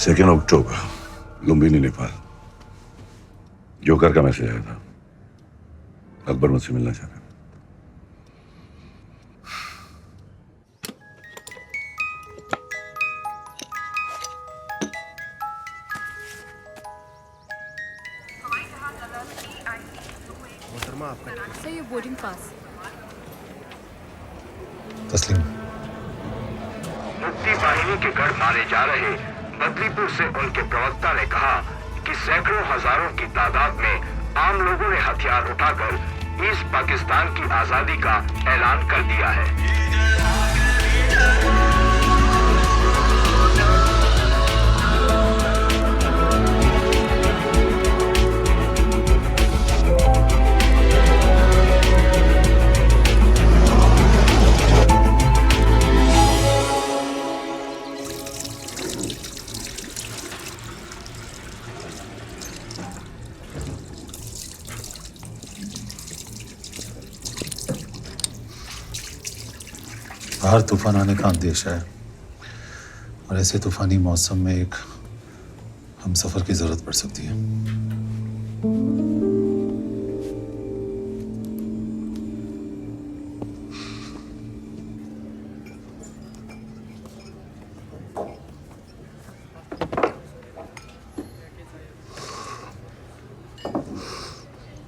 2 अक्टूबर, Lumbini, Nepal. Joker का message आया था। अकबर मुझसे मिलना चाह रहा है। सर, ये बोर्डिंग पास। तस्लीम। मुक्ति बाहिनी के गढ़ मारे जा रहे बदलीपुर से उनके प्रवक्ता ने कहा कि सैकड़ों हजारों की तादाद में आम लोगों ने हथियार उठाकर ईस्ट पाकिस्तान की आजादी का ऐलान कर दिया है। बाहर तूफान आने का अंदेशा है और ऐसे तूफानी मौसम में एक हम सफर की जरूरत पड़ सकती है।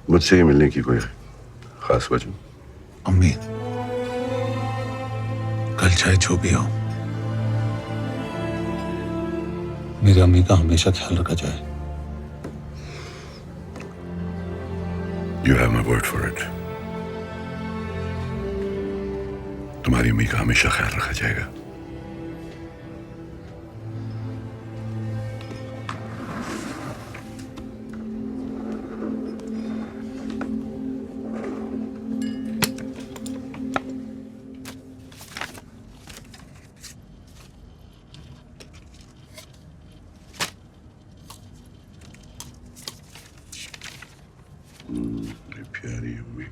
मुझसे ही मिलने की कोई खास वजह? अम्मी, कल चाहे जो भी हो, मेरी अम्मी का हमेशा ख्याल रखा जाए। You have my word for it. तुम्हारी अम्मी का हमेशा ख्याल रखा जाएगा। प्यारी अम्मी।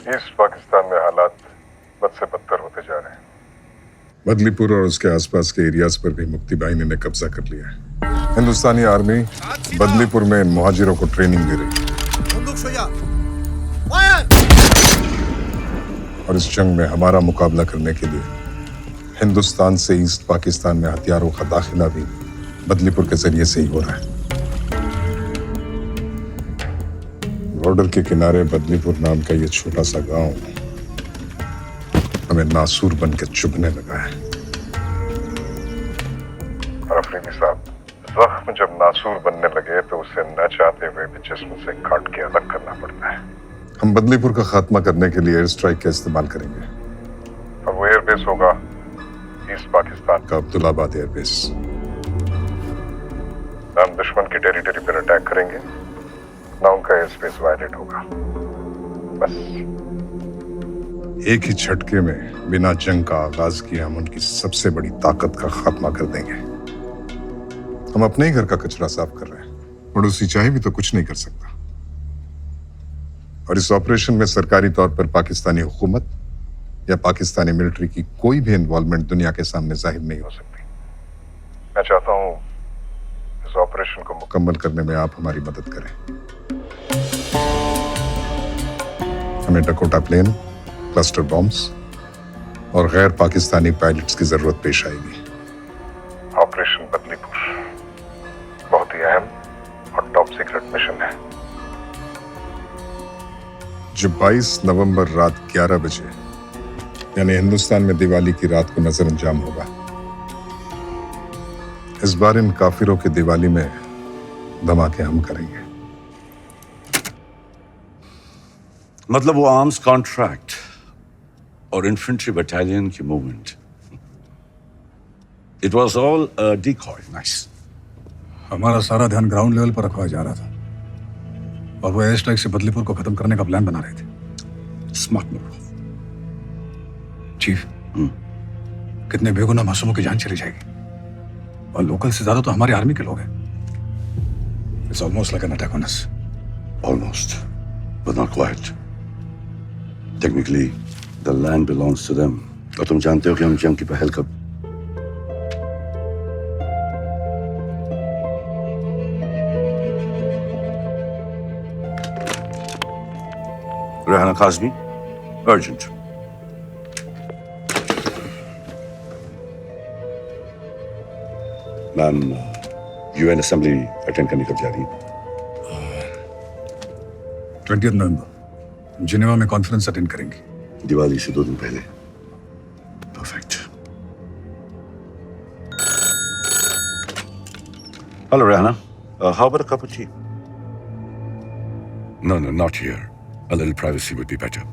ईस्ट पाकिस्तान में हालात बद से बदतर होते जा रहे हैं। बदलीपुर और उसके आसपास के एरियाज पर भी मुक्ति बाहिनी ने कब्जा कर लिया है। हिंदुस्तानी आर्मी बदलीपुर में इन मुहाजिरों को ट्रेनिंग दे रही है और इस जंग में हमारा मुकाबला करने के लिए हिंदुस्तान से ईस्ट पाकिस्तान में हथियारों का दाखिला भी बदलीपुर के जरिए से ही हो रहा है। बॉर्डर के किनारे बदलीपुर नाम का ये छोटा सा गांव हमें नासूर बन के चुभने लगा है। अफरीदी साहब, जख्म जब नासूर बनने लगे तो उसे न चाहते हुए भी जिस्म से काट के अलग करना पड़ता है। हम बदलीपुर का खात्मा करने के लिए एयर स्ट्राइक का इस्तेमाल करेंगे और वो एयरबेस होगा ईस्ट पाकिस्तान का अब्दुल्लाबाद एयरबेस। ना हम दुश्मन की टेरिटरी पर अटैक करेंगे, ना उनका एयर स्पेस वायलेट होगा। बस एक ही झटके में बिना जंग का आगाज किए हम उनकी सबसे बड़ी ताकत का खात्मा कर देंगे। हम अपने ही घर का कचरा साफ कर रहे हैं, पड़ोसी चाहे भी तो कुछ नहीं कर सकता। और इस ऑपरेशन में सरकारी तौर पर पाकिस्तानी हुकूमत या पाकिस्तानी मिलिट्री की कोई भी इन्वॉल्वमेंट दुनिया के सामने जाहिर नहीं हो सकती। मैं चाहता हूं इस ऑपरेशन को मुकम्मल करने में आप हमारी मदद करें। हमें डकोटा प्लेन, क्लस्टर बॉम्ब्स और गैर पाकिस्तानी पायलट्स की जरूरत पेश आएगी। ऑपरेशन बदलीपुर बहुत ही अहम और टॉप सीक्रेट मिशन है जो 22 नवंबर रात 11 बजे यानी हिंदुस्तान में दिवाली की रात को नजर अंजाम होगा। इस बार इन काफिरों की दिवाली में धमाके हम करेंगे। मतलब वो आर्म्स कॉन्ट्रैक्ट और इन्फेंट्री बटालियन की movement, it was all decoy. Nice. हमारा सारा ध्यान ग्राउंड लेवल पर रखवाया जा रहा था और वो एयर स्ट्राइक से बदलीपुर को खत्म करने का प्लान बना रहे थे। Smart move. चीफ, कितने बेगुनाह मासूमों की जान चली जाएगी और लोकल से ज्यादा तो हमारी आर्मी के लोग हैं। It's almost like an attack on us. Almost, but not quite. Technically, the land belongs to them. और तुम जानते हो कि हम जंग की पहल कब Rehana Kazmi, urgent. Ma'am UN assembly attend करने कब जा रही है 20th नवंबर जिनेवा में कॉन्फ्रेंस अटेंड करेंगे। दिवाली से 2 दिन पहले। Perfect. Hello, Rihanna. How about a cup of tea? No, not here. A little privacy would be better.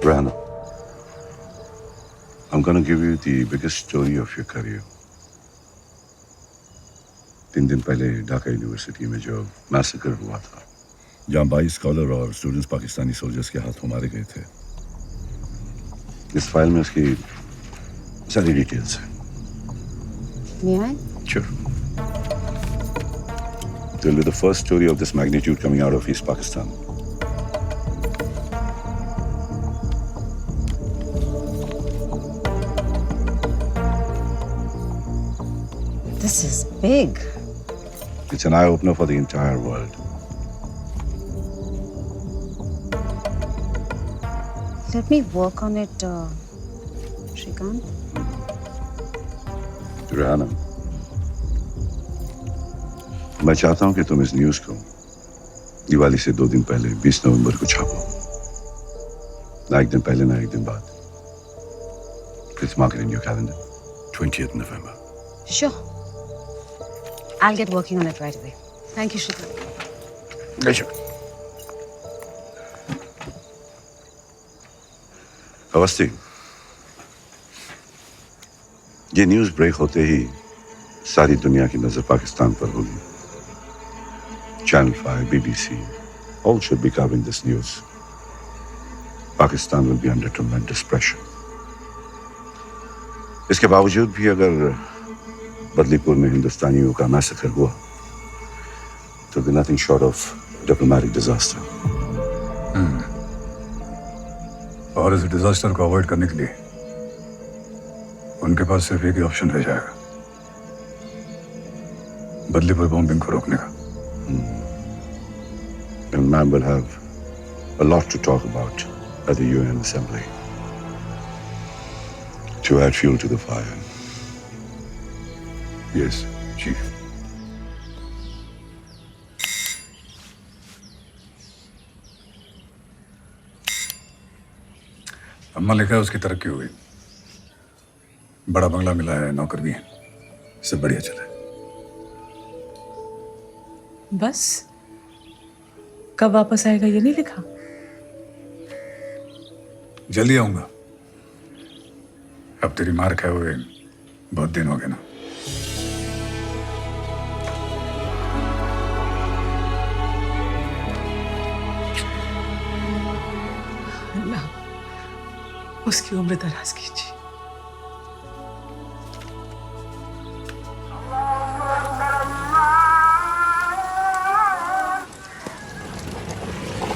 Rihanna, I'm going to give you the biggest story of your career. 3 दिन पहले Dhaka university में जो massacre हुआ था, जहाँ 22 scholar और students Pakistani soldiers के हाथों मारे गए थे। इस फाइल में उसकी सारी डिटेल्स हैं। May I? Sure. It will be the first story of this magnitude coming out of East Pakistan. This is big. It's an eye-opener for the entire world. Let me work on it, Shrikant. Rihanna, मैं चाहता हूं कि तुम इस news को दिवाली से 2 दिन पहले 20 नवंबर को छापो। ना एक दिन पहले ना एक दिन बाद। Please mark it in your calendar. 20th November. Sure. I'll get working on it right away. Thank you, Shrikant. Pleasure. Awasthi, ये न्यूज़ ब्रेक होते ही सारी दुनिया की नजर पाकिस्तान पर होगी। Channel 5, BBC, all should be covering this news. Pakistan will be under tremendous pressure. इसके बावजूद भी अगर बदलीपुर में हिंदुस्तानियों का मैसेकर हुआ, तो be nothing short of diplomatic disaster. और इस डिजास्टर को अवॉइड करने के लिए उनके पास सिर्फ एक ही ऑप्शन रह जाएगा, बदलीपुर बॉम्बिंग को रोकने का। And man will have a lot to talk about at the UN Assembly to add fuel to the fire. Yes, Chief. अम्मा लिखा है उसकी तरक्की हुई, बड़ा बंगला मिला है, नौकर भी है, सब बढ़िया चला है। बस कब वापस आएगा ये नहीं लिखा? जल्दी आऊंगा। अब तेरी मार खाए हुए बहुत दिन हो गए ना। अल्लाह उसकी उम्र दराज कीजिए।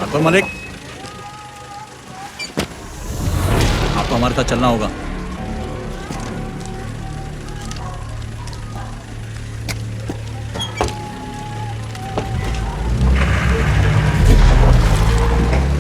अकबर मलिक, आपको हमारे साथ चलना होगा।